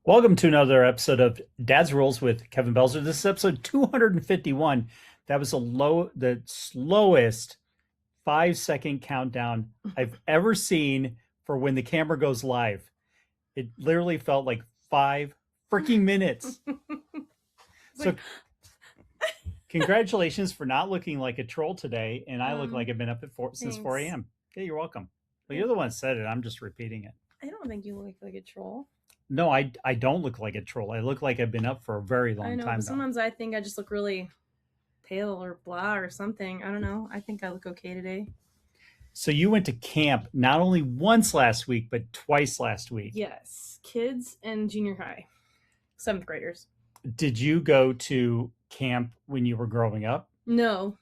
Welcome to another episode of Dad's Rules with Kevin Belzer. This is episode 251. That was the slowest 5-second countdown I've ever seen for when the camera goes live. It literally felt like 5 freaking minutes. So, congratulations for not looking like a troll today. And I look like I've been up since 4 a.m. Yeah, you're welcome. Well, you're the one that said it. I'm just repeating it. I don't think you look like a troll. No, I don't look like a troll. I look like I've been up for a very long I know, time. but sometimes I think I just look really pale or blah or something. I don't know. I think I look okay today. So you went to camp not only once last week, but twice last week. Yes, kids and junior high, 7th graders. Did you go to camp when you were growing up? No,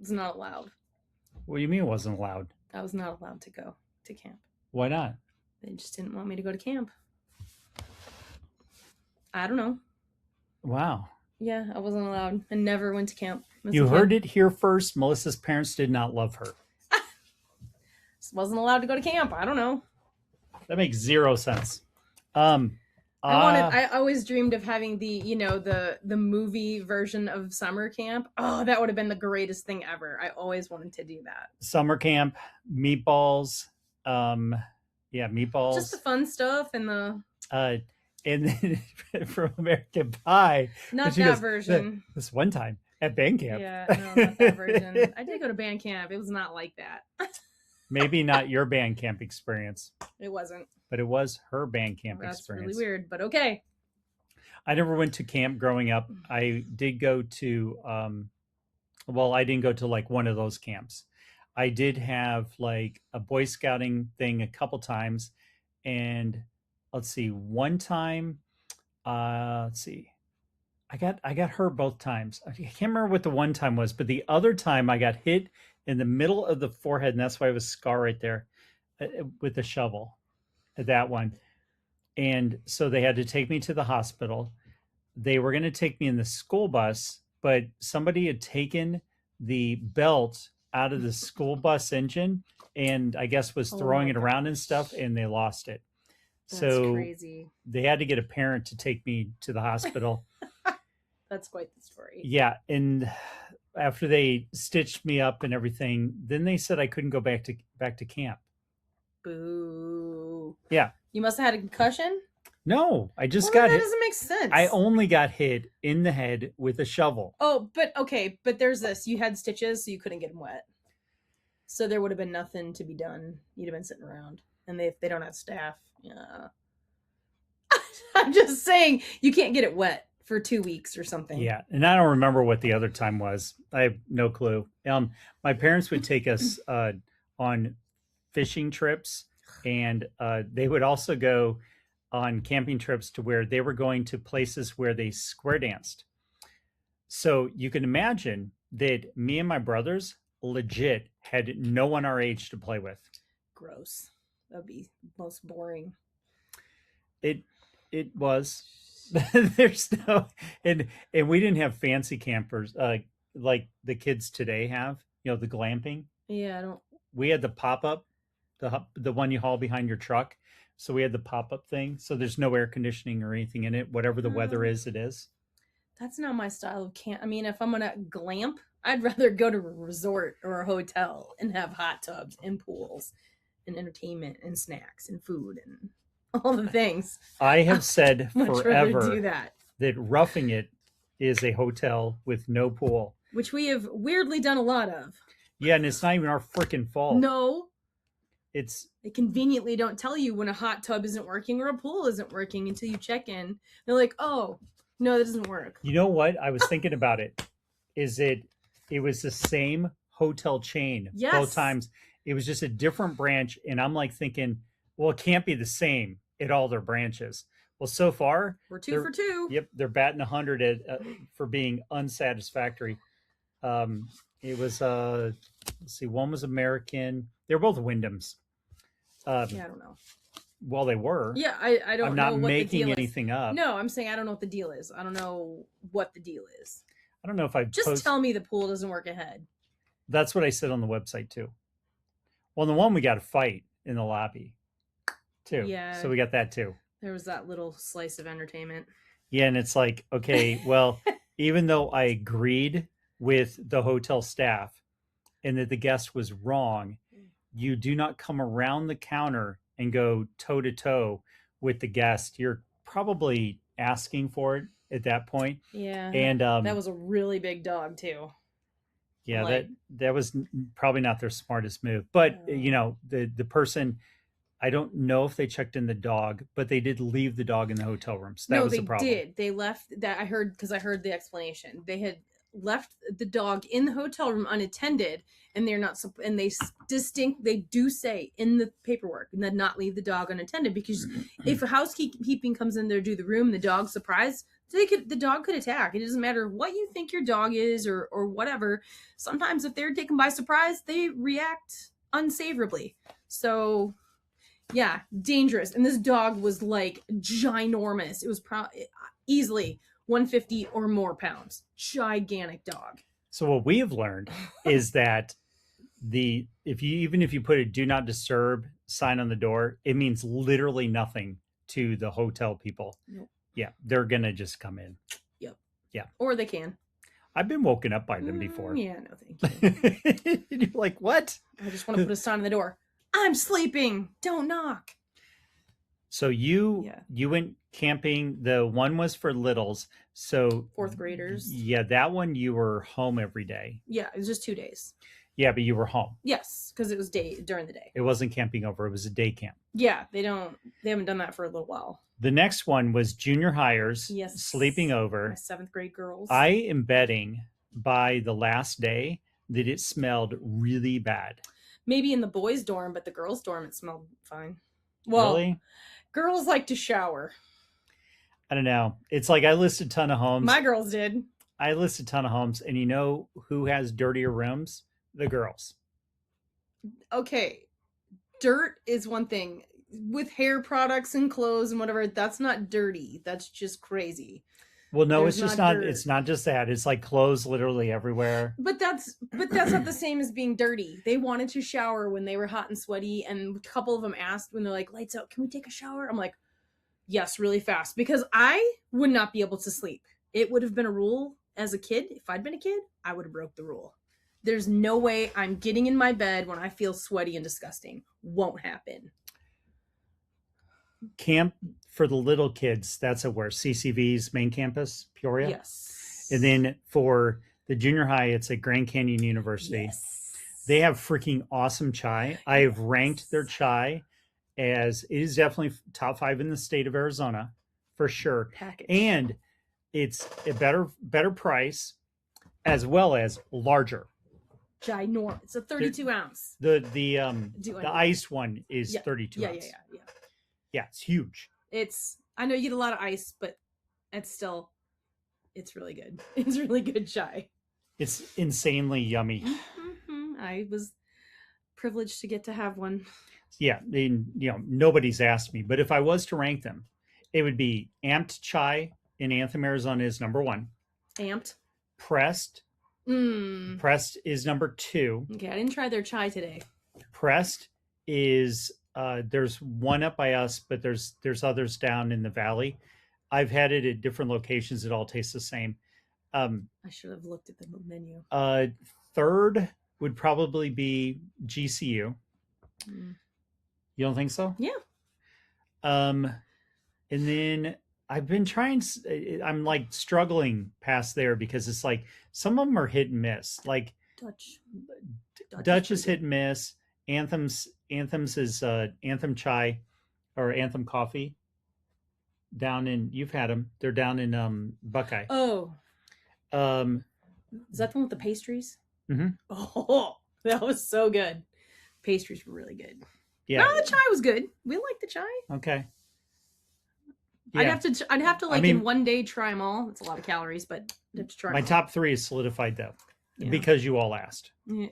it's not allowed. What do you mean it wasn't allowed? I was not allowed to go to camp. Why not? They just didn't want me to go to camp. I don't know. Wow. Yeah, I wasn't allowed and never went to camp. You heard it here first. Melissa's parents did not love her. Just wasn't allowed to go to camp. I don't know. That makes zero sense. I always dreamed of having the movie version of summer camp. Oh, that would have been the greatest thing ever. I always wanted to do that. Summer camp, meatballs. Meatballs. Just the fun stuff and the and then from American Pie. not that version. This one time at band camp. Yeah, no, not that version. I did go to band camp. It was not like that. Maybe not your band camp experience. It wasn't. But it was her band camp That's experience. Really weird, but okay. I never went to camp growing up. I did go to, I didn't go to like one of those camps. I did have like a Boy Scouting thing a couple times. And let's see, one time, I got hurt both times. I can't remember what the one time was, but the other time I got hit in the middle of the forehead. And that's why I have a scar right there with the shovel. That one. And so they had to take me to the hospital. They were going to take me in the school bus, but somebody had taken the belt out of the school bus engine and I guess was throwing it around and stuff, and they lost it. That's crazy. They had to get a parent to take me to the hospital. That's quite the story. Yeah. And after they stitched me up and everything, then they said I couldn't go back to camp. Boo. Yeah. You must have had a concussion? No, I just got hit. That doesn't make sense. I only got hit in the head with a shovel. Oh, but okay. But there's this. You had stitches, so you couldn't get them wet. So there would have been nothing to be done. You'd have been sitting around. And if they don't have staff, yeah. I'm just saying, you can't get it wet for 2 weeks or something. Yeah, and I don't remember what the other time was. I have no clue. My parents would take us on fishing trips, and they would also go on camping trips to where they were going to places where they square danced. So you can imagine that me and my brothers legit had no one our age to play with. Gross. That'd be most boring. It was. There's no, and we didn't have fancy campers like the kids today have. You know, the glamping. Yeah, I don't. We had the pop up, the one you haul behind your truck. So we had the pop up thing. So there's no air conditioning or anything in it. Whatever the weather is, it is. That's not my style of camp. I mean, if I'm gonna glamp, I'd rather go to a resort or a hotel and have hot tubs and pools and entertainment and snacks and food and all the things. I have said forever do that Roughing It is a hotel with no pool, which we have weirdly done a lot of. Yeah, and it's not even our freaking fault. No, they conveniently don't tell you when a hot tub isn't working or a pool isn't working until you check in. They're like, "Oh, no, that doesn't work." You know what? I was thinking about it. It was the same hotel chain both times. It was just a different branch, and I'm like thinking, well, it can't be the same at all their branches. Well, so far we're 2 for 2. Yep, they're batting 100 for being unsatisfactory. It was let's see, one was American. They're both Wyndhams. Yeah, I don't know. Well, they were. Yeah, I don't know. I'm not making anything up. No, I'm saying I don't know what the deal is. I don't know what the deal is. I don't know if I just tell me the pool doesn't work ahead. That's what I said on the website too. Well, the one we got a fight in the lobby too. Yeah. So we got that too. There was that little slice of entertainment. Yeah, and it's like, okay, well, even though I agreed with the hotel staff and that the guest was wrong, you do not come around the counter and go toe to toe with the guest. You're probably asking for it at that point. Yeah, And that was a really big dog too. yeah, Like, that was probably not their smartest move. But you no. know, the person, I don't know if they checked in the dog, but they did leave the dog in the hotel room. So that No, was they the problem. did. They left that I heard because I heard the explanation. They had left the dog in the hotel room unattended, and they're not. And they they do say in the paperwork that not leave the dog unattended because if a housekeeping comes in there to do the room, the dog's surprised. The dog could attack. It doesn't matter what you think your dog is or whatever. Sometimes if they're taken by surprise, they react unsavorably. So yeah, dangerous. And this dog was like ginormous. It was easily 150 or more pounds. Gigantic dog. So what we have learned is that if you put a do not disturb sign on the door, it means literally nothing to the hotel people. Nope. Yeah, they're gonna just come in. Yep. Yeah. Or they can. I've been woken up by them before. Yeah, no thank you. You're like, what? I just want to put a sign on the door. I'm sleeping. Don't knock. So you went camping. The one was for littles. So fourth graders. Yeah, that one you were home every day. Yeah, it was just 2 days. Yeah, but you were home. Yes, because it was during the day. It wasn't camping over. It was a day camp. Yeah, they haven't done that for a little while. The next one was junior hires. Yes. Sleeping over. My 7th grade girls. I am betting by the last day that it smelled really bad. Maybe in the boys' dorm, but the girls' dorm it smelled fine. Well, really? Girls like to shower. I don't know. It's like I listed a ton of homes. My girls did. I listed a ton of homes, and you know who has dirtier rooms? The girls. Okay. Dirt is one thing. With hair products and clothes and whatever, that's not dirty. That's just crazy. Well, no, it's just not. It's not just that. It's like clothes literally everywhere. But that's not the same as being dirty. They wanted to shower when they were hot and sweaty, and a couple of them asked when they're like, "Lights out, can we take a shower?" I'm like, "Yes, really fast," because I would not be able to sleep. It would have been a rule as a kid. If I'd been a kid, I would have broke the rule. There's no way I'm getting in my bed when I feel sweaty and disgusting. Won't happen. Camp for the little kids, that's at where CCV's main campus, Peoria. Yes. And then for the junior high, it's at Grand Canyon University. Yes. They have freaking awesome chai. I have ranked their chai as it is definitely top 5 in the state of Arizona for sure. Package. And it's a better price as well as larger. Ginormous. It's a 32 ounce. The iced one is 32 ounce. Yeah. Yeah, it's huge. I know you get a lot of ice, but it's really good. It's really good chai. It's insanely yummy. Mm-hmm. I was privileged to get to have one. Yeah, nobody's asked me, but if I was to rank them, it would be Amped Chai in Anthem, Arizona is number 1. Amped. Pressed. Pressed is number 2. Okay, I didn't try their chai today. Pressed is there's one up by us, but there's others down in the valley. I've had it at different locations. It all tastes the same. I should have looked at the menu. Third would probably be GCU. You don't think so? Yeah. And then I've been trying. I'm like struggling past there because it's like some of them are hit and miss. Like Dutch is hit and miss. Anthem's is Anthem Chai or Anthem Coffee down in, you've had them. They're down in Buckeye. Oh. Is that the one with the pastries? Mm-hmm. Oh, that was so good. Pastries were really good. Yeah. No, the chai was good. We like the chai. Okay. Yeah. I'd have to in one day try them all. It's a lot of calories, but to try my top 3 is solidified though. Yeah. Because you all asked. Yeah,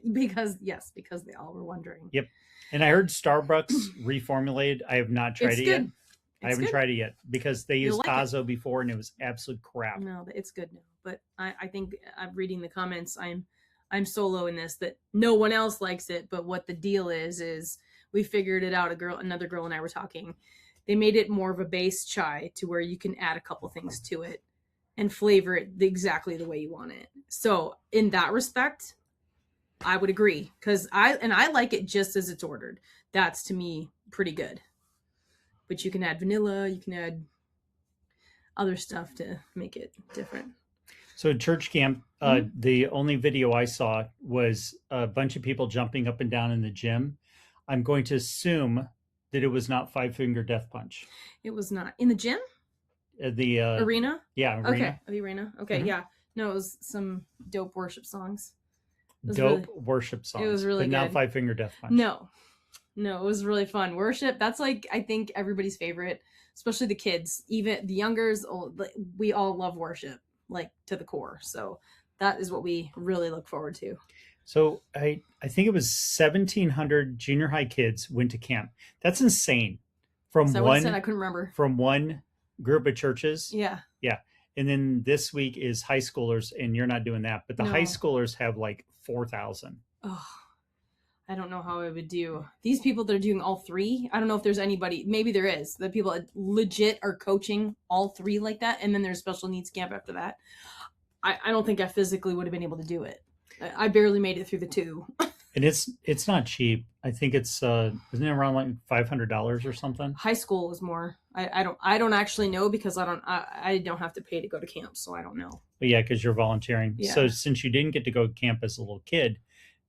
because they all were wondering. Yep. And I heard Starbucks reformulated. I have not tried it yet. I haven't tried it yet because they used Tazo before and it was absolute crap. No, it's good now. But I think I'm reading the comments. I'm solo in this that no one else likes it. But what the deal is we figured it out. Another girl and I were talking. They made it more of a base chai to where you can add a couple things to it and flavor it exactly the way you want it. So in that respect, I would agree, because I like it just as it's ordered. That's to me pretty good. But you can add vanilla, you can add other stuff to make it different. So church camp, the only video I saw was a bunch of people jumping up and down in the gym. I'm going to assume that it was not Five Finger Death Punch. It was not in the gym. The Arena. Yeah, arena. Okay, the arena. Okay, Mhm. yeah. No, it was some dope worship songs. Dope worship songs. It was really but not good. Five Finger Death Punch. No, it was really fun. Worship. That's like, I think, everybody's favorite, especially the kids. Even the youngers, we all love worship, like to the core. So that is what we really look forward to. So I think it was 1,700 junior high kids went to camp. That's insane. From So one, I couldn't remember. From one group of churches. Yeah. Yeah. And then this week is high schoolers, and you're not doing that. But the high schoolers have like 4,000. Oh, I don't know how I would do. These people that are doing all three, I don't know if there's anybody, maybe there is, the people that legit are coaching all three like that. And then there's special needs camp after that. I don't think I physically would have been able to do it. I barely made it through the two. And it's not cheap. I think it's isn't it around like $500 or something? High school is more. I don't actually know, because I don't have to pay to go to camp, so I don't know. But yeah, because you're volunteering. Yeah. So since you didn't get to go to camp as a little kid,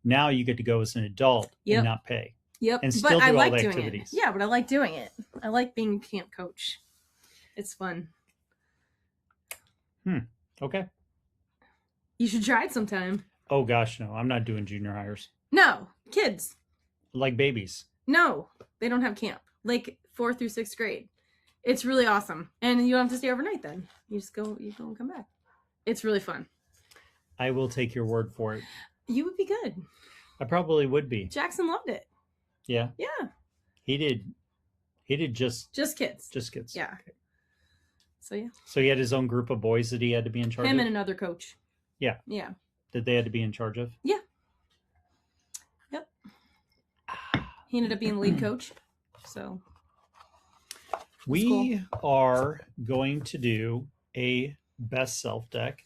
now you get to go as an adult and not pay. Yep. And still do all the doing activities. It. Yeah, but I like doing it. I like being a camp coach. It's fun. Okay. You should try it sometime. Oh gosh, no. I'm not doing junior hires. No, kids. Like babies. No, they don't have camp. Like 4th through 6th grade. It's really awesome. And you don't have to stay overnight then. You go and come back. It's really fun. I will take your word for it. You would be good. I probably would be. Jackson loved it. Yeah. Yeah. He did just kids. Just kids. Yeah. Okay. So yeah. So he had his own group of boys that he had to be in charge of? Him and another coach. Yeah. Yeah. That they had to be in charge of? Yeah. Yep. He ended up being the lead coach. So we are going to do a best self deck.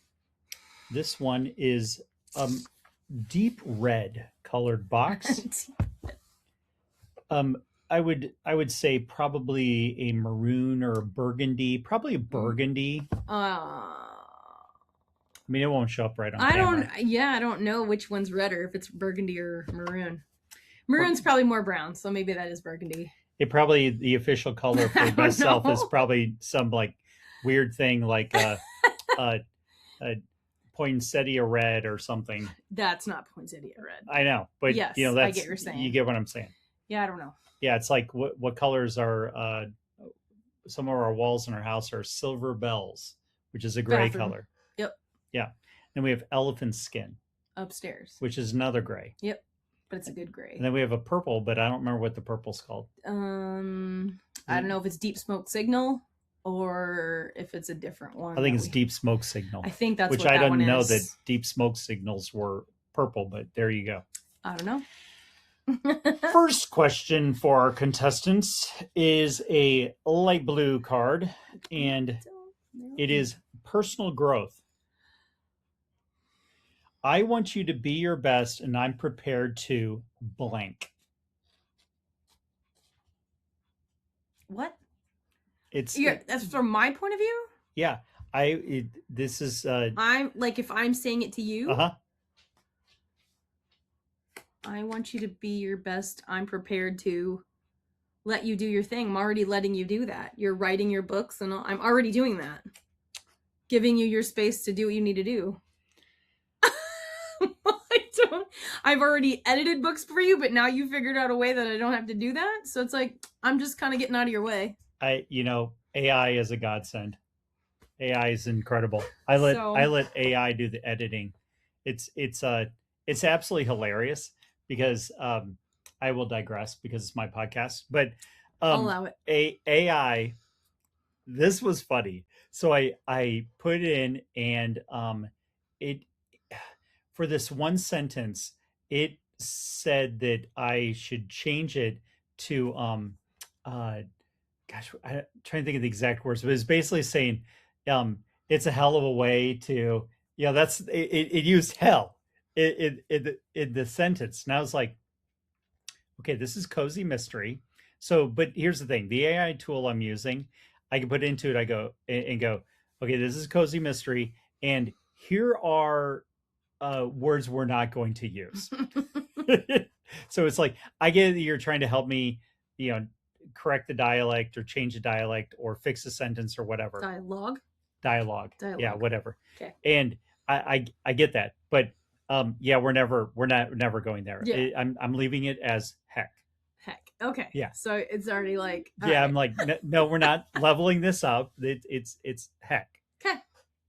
This one is deep red colored box. I would say probably a maroon or a burgundy, probably a burgundy. I mean, it won't show up right on camera. I don't know which one's redder, if it's burgundy or maroon. Maroon's probably more brown, so maybe that is burgundy. The official color for best self is probably some like weird thing like a poinsettia red or something. That's not poinsettia red. I know, but yes, that's, I get what you're saying. You get what I'm saying. Yeah, I don't know. Yeah, it's like what colors are some of our walls in our house are silver bells, which is a gray color. Yep. Yeah. Then we have elephant skin upstairs, which is another gray. Yep. But it's a good gray. And then we have a purple, but I don't remember what the purple's called. I don't know if it's deep smoke signal or if it's a different one. I think it's deep smoke signal. I think that's which what I that didn't one know is. that deep smoke signals were purple, but there you go. I don't know. First question for our contestants is a light blue card, and it is personal growth. I want you to be your best, and I'm prepared to blank. What? That's from my point of view? Yeah. This is I'm like, if I'm saying it to you. Uh-huh. I want you to be your best. I'm prepared to let you do your thing. I'm already letting you do that. You're writing your books, and I'm already doing that. Giving you your space to do what you need to do. I've already edited books for you, but now you figured out a way that I don't have to do that. So it's like, I'm just kind of getting out of your way. AI is a godsend. AI is incredible. I let AI do the editing. It's absolutely hilarious because I will digress because it's my podcast, but I'll allow it. AI, this was funny. So I put in, and it, for this one sentence, it said that I should change it to gosh, I'm trying to think of the exact words, but it's basically saying, it's a hell of a way to, that's it used hell in the sentence. And I was like, okay, this is cozy mystery. So, but here's the thing: the AI tool I'm using, I can put into it. I go and go, okay, this is cozy mystery, and here are words we're not going to use. So it's like I get that you're trying to help me, you know, correct the dialect or change the dialect or fix a sentence or whatever. Dialogue. Yeah, whatever. Okay. And I get that, but yeah, we're never going there. Yeah. I'm leaving it as heck. Heck. Okay. Yeah. So it's already like. Yeah, right. I'm like, no, we're not leveling this up. It's heck. Okay.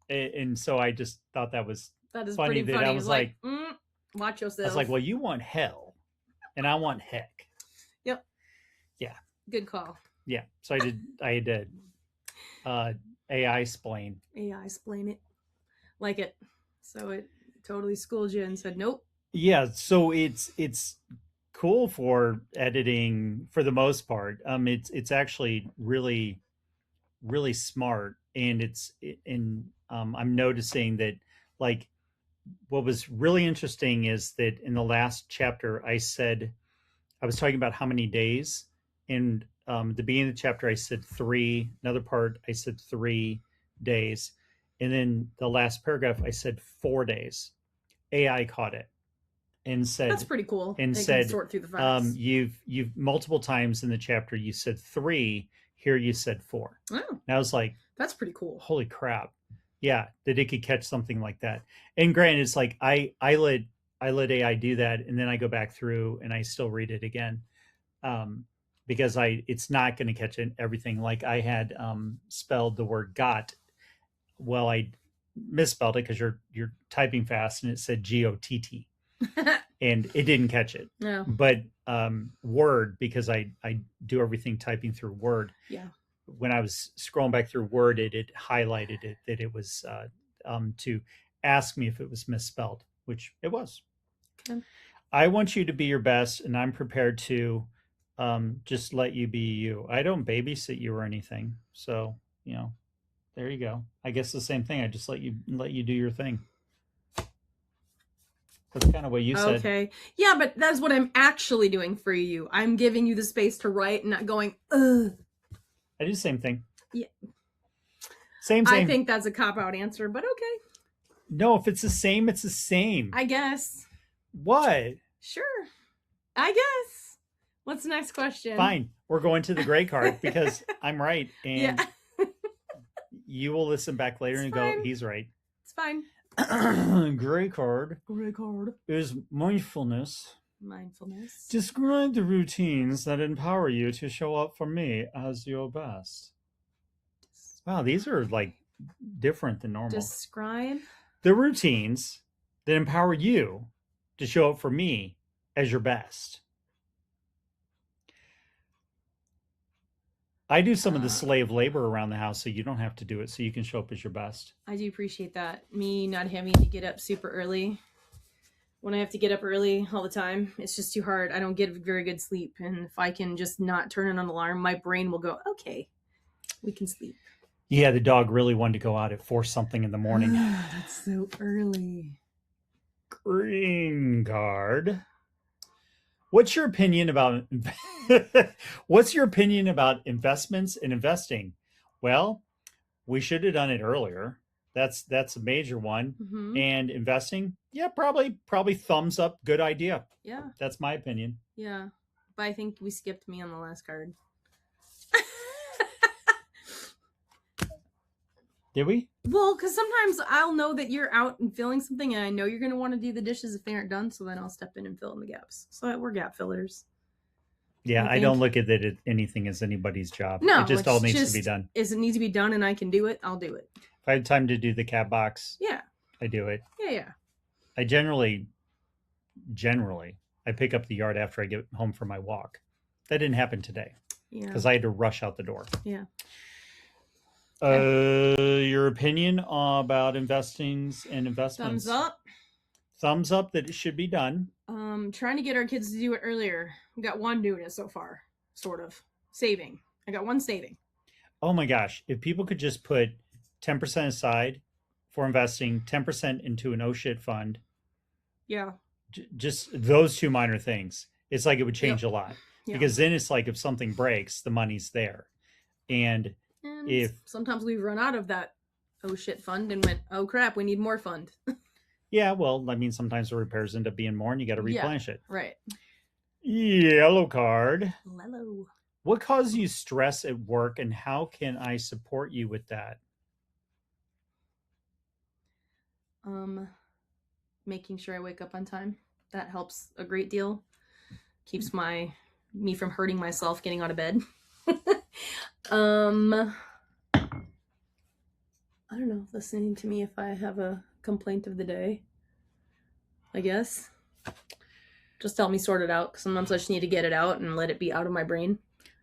And so I just thought that was That is funny pretty that funny. I was like, watch yourself. I was like, well, you want hell, and I want heck. Yep. Yeah. Good call. Yeah. So I did AI explain. AI explain it. Like it. So it totally schooled you and said, nope. Yeah. So it's cool for editing for the most part. It's actually really really smart, and I'm noticing that, like, what was really interesting is that in the last chapter I was talking about how many days. And the beginning of the chapter, I said 3. Another part, I said 3 days. And then the last paragraph, I said 4 days. AI caught it and said, that's pretty cool. And they said, can sort through the facts. you've multiple times in the chapter, you said 3. Here you said 4. Oh, and I was like, that's pretty cool. Holy crap. Yeah, that it could catch something like that. And granted, it's like I let AI do that, and then I go back through and I still read it again, because it's not going to catch everything. Like I had spelled the word "got," well, I misspelled it because you're typing fast, and it said GOTT, and it didn't catch it. No, but Word, because I do everything typing through Word. Yeah. When I was scrolling back through Word, it highlighted it that it was to ask me if it was misspelled, which it was. Okay. I want you to be your best, and I'm prepared to just let you be you. I don't babysit you or anything, so there you go. I guess the same thing. I just let you do your thing. That's kind of what you said. Okay. Yeah, but that's what I'm actually doing for you. I'm giving you the space to write and not going, ugh. I do the same thing. Yeah. Same. I think that's a cop-out answer, but okay. No, if it's the same, it's the same. I guess. What? Sure. I guess. What's the next question? Fine. We're going to the gray card because I'm right. And you will listen back later and go, he's right. It's fine. Gray card. Gray card is mindfulness. Mindfulness. Describe the routines that empower you to show up for me as your best. Wow, these are like different than normal. Describe the routines that empower you to show up for me as your best. I do some of the slave labor around the house, so you don't have to do it, so you can show up as your best. I do appreciate that. Me not having to get up super early. When I have to get up early all the time, it's just too hard. I don't get very good sleep. And if I can just not turn on an alarm, my brain will go, okay, we can sleep. Yeah, the dog really wanted to go out at 4 something in the morning. That's so early. Green card. What's your opinion about investments and investing? Well, we should have done it earlier. That's a major one. Mm-hmm. And investing, yeah, probably thumbs up. Good idea. Yeah. That's my opinion. Yeah. But I think we skipped me on the last card. Did we? Well, because sometimes I'll know that you're out and filling something, and I know you're going to want to do the dishes if they aren't done, so then I'll step in and fill in the gaps. So we're gap fillers. Yeah, I don't look at that anything as anybody's job. No, it just all needs to be done. If it needs to be done and I can do it, I'll do it. If I have time to do the cat box, yeah, I do it. Yeah. I generally, I pick up the yard after I get home from my walk. That didn't happen today. Yeah. Because I had to rush out the door. Yeah. Your opinion about investings and investments? Thumbs up. Thumbs up that it should be done. Trying to get our kids to do it earlier. We got one doing it so far, sort of saving I got one saving. Oh my gosh, if people could just put 10% aside for investing, 10% into an oh shit fund, Yeah. just those two minor things, it's like it would change Yep. a lot. Yeah. Because then it's like if something breaks, the money's there. And And if, sometimes we've run out of that oh shit fund and went, oh crap, we need more fund. yeah, well, I mean, sometimes the repairs end up being more and you got to Yeah. replenish it. Right. Yellow card. Lello. What causes you stress at work and how can I support you with that? Making sure I wake up on time. That helps a great deal. Keeps me from hurting myself getting out of bed. um I don't know, listening to me if I have a complaint of the day, I guess. Just help me sort it out, because sometimes I just need to get it out and let it be out of my brain.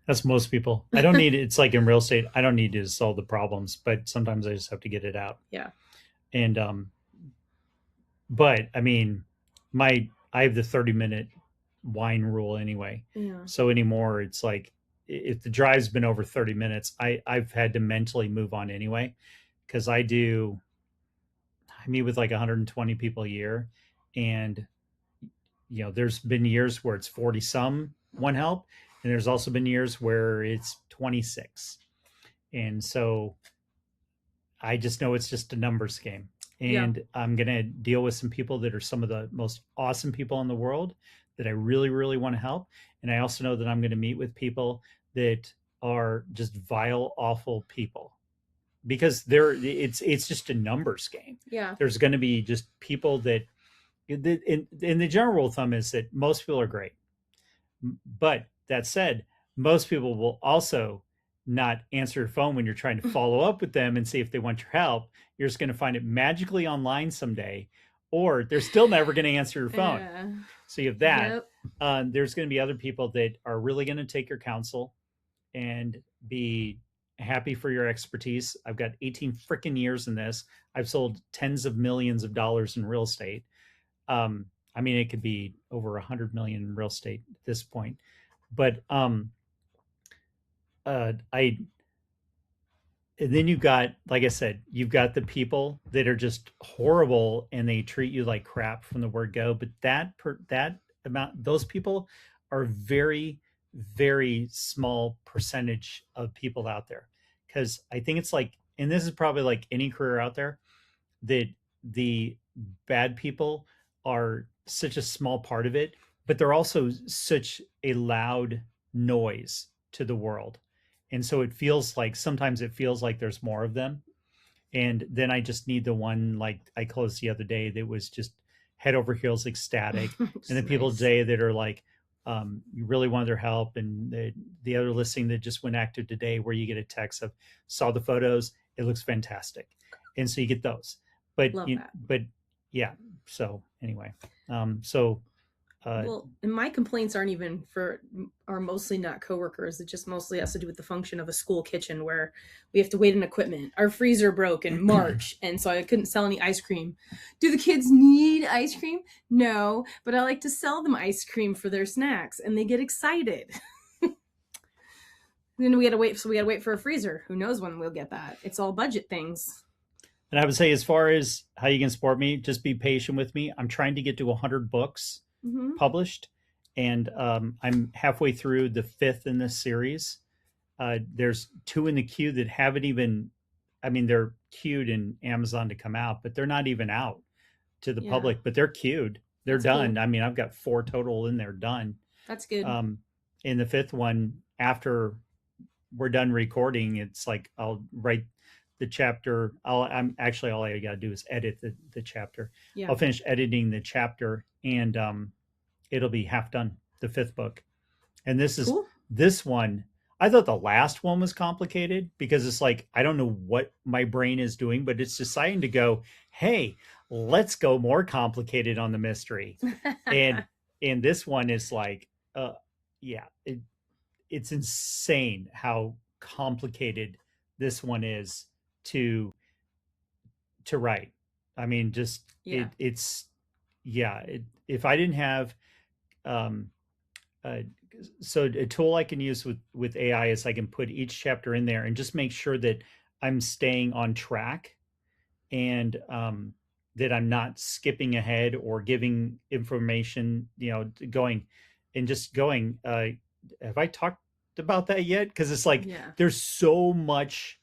That's most people. I don't need it's like in real estate, I don't need to solve the problems, but sometimes I just have to get it out. Yeah. And but I mean, I have the 30-minute wine rule anyway. Yeah. So anymore it's like if the drive's been over 30 minutes, I've had to mentally move on anyway because I meet with like 120 people a year, and there's been years where it's 40 some one help, and there's also been years where it's 26. And so I just know it's just a numbers game. Yeah. And I'm going to deal with some people that are some of the most awesome people in the world that I really, really want to help. And I also know that I'm going to meet with people that are just vile, awful people because it's just a numbers game. Yeah. There's going to be just people that, in the general rule of thumb is that most people are great. But that said, most people will also not answer your phone when you're trying to follow up with them and see if they want your help. You're just going to find it magically online someday, or they're still never going to answer your phone. Yeah. So you have that. Yep. There's going to be other people that are really going to take your counsel and be happy for your expertise. I've got 18 freaking years in this. I've sold tens of millions of dollars in real estate. I mean, it could be over 100 million in real estate at this point. But I and then you've got, like I said, you've got the people that are just horrible and they treat you like crap from the word go. But that amount, those people are very, very small percentage of people out there. Because I think it's like, and this is probably like any career out there, that the bad people are such a small part of it, but they're also such a loud noise to the world. And so sometimes it feels like there's more of them. And then I just need the one like I closed the other day that was just head over heels ecstatic. And the people nice. today that are like, you really want their help. And the other listing that just went active today where you get a text of saw the photos, it looks fantastic. And so you get those. But Love that. but yeah. So anyway, so Well, and my complaints are mostly not coworkers. It just mostly has to do with the function of a school kitchen where we have to wait on equipment. Our freezer broke in March, and so I couldn't sell any ice cream. Do the kids need ice cream? No, but I like to sell them ice cream for their snacks, and they get excited. Then we had to wait, so we had to wait for a freezer. Who knows when we'll get that? It's all budget things. and I would say as far as how you can support me, just be patient with me. I'm trying to get to 100 books Mm-hmm. published, and I'm halfway through the fifth in this series. There's two in the queue that haven't even, I mean, they're queued in Amazon to come out, but they're not even out to the Yeah. public, but they're queued. They're That's done. cool. I mean, I've got 4 total in there done. That's good. In the fifth one, after we're done recording, it's like I'll write the chapter. I'm actually all I got to do is edit the chapter. Yeah. I'll finish editing the chapter, and it'll be half done. The fifth book, and Cool. this one. I thought the last one was complicated because it's like I don't know what my brain is doing, but it's deciding to go, hey, let's go more complicated on the mystery. and and this one is like, yeah, it's insane how complicated this one is to write. I mean, just Yeah. it's yeah. If I didn't have so a tool I can use with AI is I can put each chapter in there and just make sure that I'm staying on track, and that I'm not skipping ahead or giving information, going and just going. Have I talked about that yet? Because it's like Yeah. there's so much.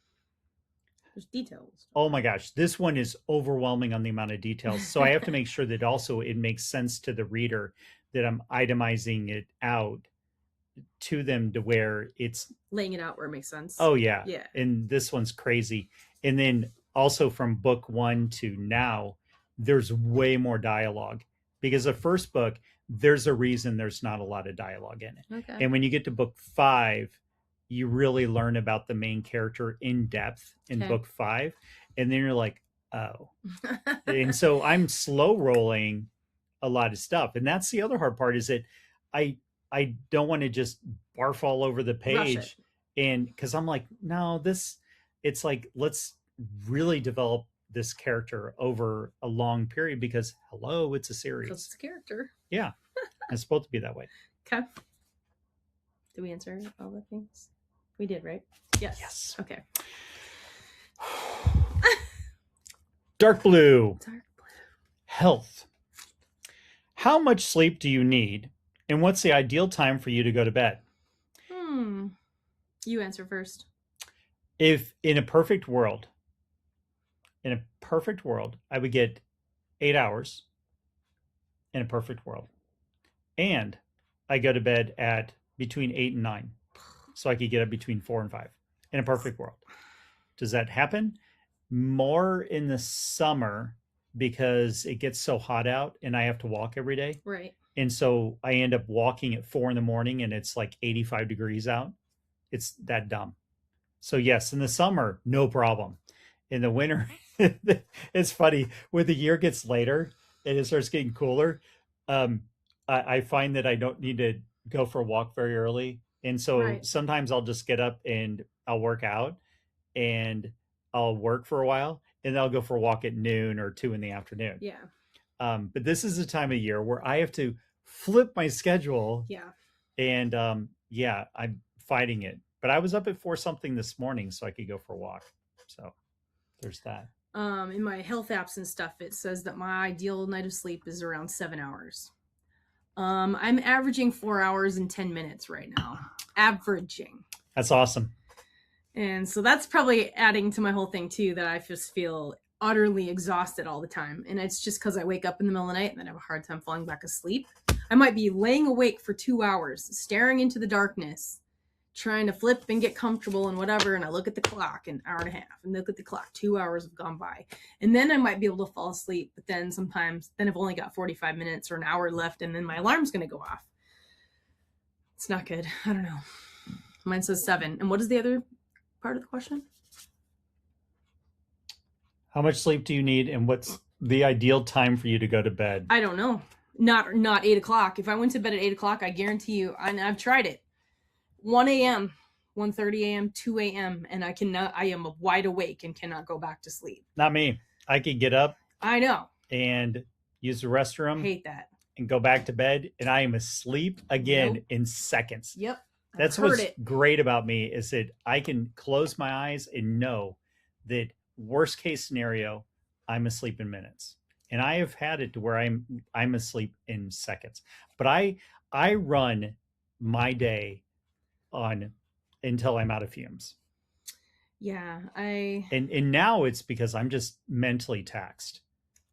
There's details. Oh my gosh, this one is overwhelming on the amount of details. So I have to make sure that also it makes sense to the reader, that I'm itemizing it out to them to where it's laying it out where it makes sense. oh yeah. Yeah. And this one's crazy. And then also from book 1 to now, there's way more dialogue, because the first book, there's a reason there's not a lot of dialogue in it. Okay. And when you get to book 5, you really learn about the main character in depth in Okay. book 5, and then you're like, oh. And so I'm slow rolling a lot of stuff. And that's the other hard part, is that I don't want to just barf all over the page, and because I'm like, no, it's like, let's really develop this character over a long period, because hello, it's a series. It's a character. Yeah. It's supposed to be that way. Okay. Did we answer all the things? We did, right? Yes. Yes. Okay. Dark blue. Dark blue. Health. How much sleep do you need, and what's the ideal time for you to go to bed? You answer first. If in a perfect world, I would get 8 hours in a perfect world. And I go to bed at between 8 and 9. So I could get up between 4 and 5 in a perfect world. Does that happen? More in the summer, because it gets so hot out and I have to walk every day. Right. And so I end up walking at 4 in the morning and it's like 85 degrees out. It's that dumb. So yes, in the summer, no problem. In the winter, it's funny. When the year gets later and it starts getting cooler, I find that I don't need to go for a walk very early. And so sometimes I'll just get up and I'll work out, and I'll work for a while, and then I'll go for a walk at noon or 2 in the afternoon. Yeah. But this is a time of year where I have to flip my schedule. Yeah. And I'm fighting it. But I was up at 4 something this morning so I could go for a walk. So there's that. In my health apps and stuff, it says that my ideal night of sleep is around 7 hours. I'm averaging 4 hours and 10 minutes right now. Averaging. That's awesome. And so that's probably adding to my whole thing too, that I just feel utterly exhausted all the time. And it's just because I wake up in the middle of the night and then have a hard time falling back asleep. I might be laying awake for 2 hours, staring into the darkness, trying to flip and get comfortable and whatever. And I look at the clock, an hour and a half, and look at the clock, 2 hours have gone by. And then I might be able to fall asleep. But then sometimes, I've only got 45 minutes or an hour left, and then my alarm's going to go off. It's not good. I don't know. Mine says 7. And what is the other part of the question? How much sleep do you need, and what's the ideal time for you to go to bed? I don't know. Not 8 o'clock. If I went to bed at 8 o'clock, I guarantee you, I've tried it. 1 a.m., 1:30 a.m., 2 a.m., and I am wide awake and cannot go back to sleep. Not me. I could get up. I know. And use the restroom. I hate that. And go back to bed, and I am asleep again in seconds. Yep. That's what's great about me, is that I can close my eyes and know that worst case scenario, I'm asleep in minutes. And I have had it to where I'm asleep in seconds. But I run my day on until I'm out of fumes. Yeah, and now it's because I'm just mentally taxed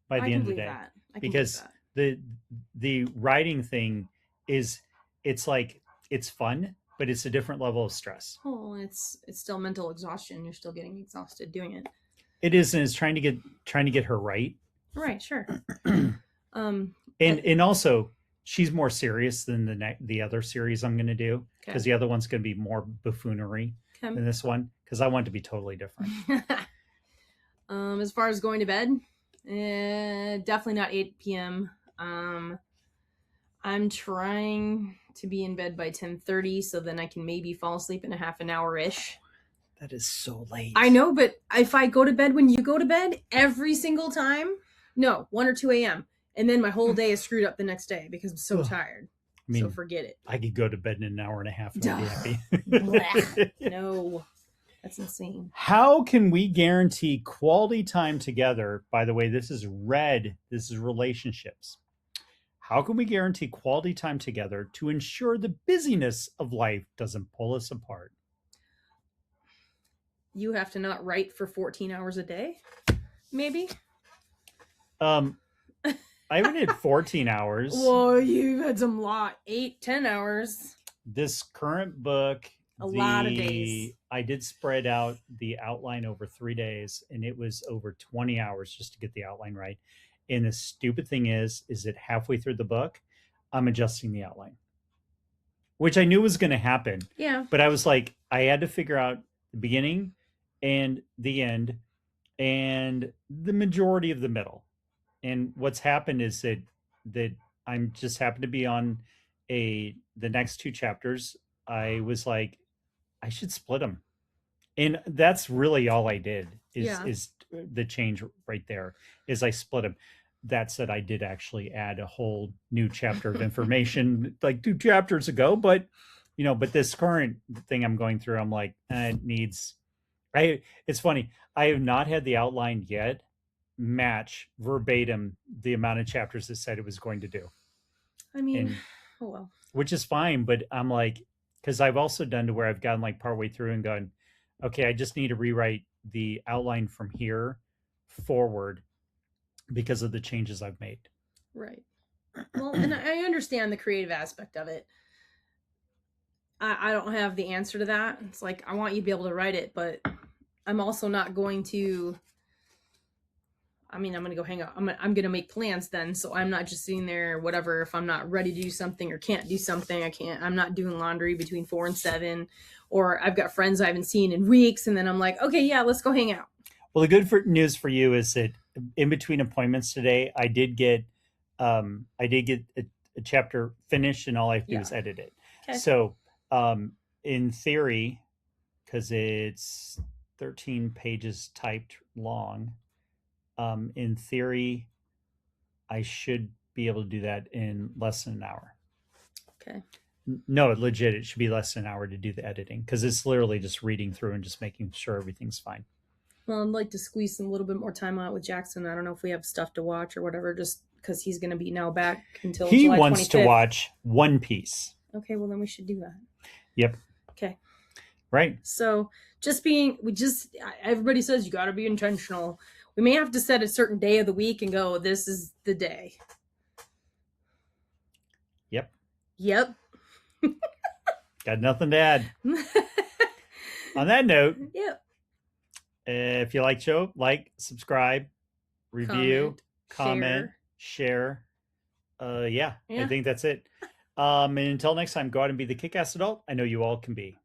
by the end of the day. Because the writing thing is, it's like, it's fun, but it's a different level of stress. Oh, it's still mental exhaustion. You're still getting exhausted doing it. It is, and it's trying to get her right. Right, sure. And also, she's more serious than the other series I'm going to do, because the other one's going to be more buffoonery than this one, because I want it to be totally different. As far as going to bed, definitely not 8 p.m. I'm trying to be in bed by 10:30, so then I can maybe fall asleep in a half an hour-ish. That is so late. I know, but if I go to bed when you go to bed every single time, no, 1 or 2 a.m., and then my whole day is screwed up the next day because I'm so tired. I So mean, forget it. I could go to bed in an hour and a half and I'd be happy. Blech. No, that's insane. How can we guarantee quality time together? By the way, this is relationships. How can we guarantee quality time together to ensure the busyness of life doesn't pull us apart? You have to not write for 14 hours a day, maybe. Um, I even did 14 hours. Well, you had some lot 8-10 hours. This current book, a lot of days. I did spread out the outline over 3 days, and it was over 20 hours just to get the outline right. And the stupid thing is that halfway through the book, I'm adjusting the outline, which I knew was going to happen. Yeah. But I was like, I had to figure out the beginning and the end and the majority of the middle. And what's happened is that I'm just happened to be on the next two chapters. I was like, I should split them, and that's really all I did. Is the change right there? Is I split them. That said, I did actually add a whole new chapter of information like 2 chapters ago, but but this current thing I'm going through, I'm like, it needs. It's funny. I have not had the outline yet match verbatim the amount of chapters it said it was going to do. I mean, oh well. Which is fine, but I'm like, because I've also done to where I've gotten like partway through and gone, okay, I just need to rewrite the outline from here forward because of the changes I've made. Right. Well, and I understand the creative aspect of it. I don't have the answer to that. It's like, I want you to be able to write it, but I'm also not going to. I mean, I'm going to go hang out. I'm going to make plans then. So I'm not just sitting there, whatever. If I'm not ready to do something or can't do something, I'm not doing laundry between 4 and 7, or I've got friends I haven't seen in weeks. And then I'm like, okay, yeah, let's go hang out. Well, the good news for you is that in between appointments today, I did get a chapter finished, and all I have to do is edit it. Okay. So, in theory, because it's 13 pages typed long, in theory, I should be able to do that in less than an hour. Okay. No, legit, it should be less than an hour to do the editing, because it's literally just reading through and just making sure everything's fine. Well, I'd like to squeeze some little bit more time out with Jackson. I don't know if we have stuff to watch or whatever, just because he's going to be now back until he July wants 25th. To watch One Piece. Okay, well then we should do that. Yep. Okay. Right. So everybody says you got to be intentional. We may have to set a certain day of the week and go, this is the day. Yep. Yep. Got nothing to add. On that note, yep. If you like the show, subscribe, review, comment, share. I think that's it. And until next time, go out and be the kick-ass adult I know you all can be.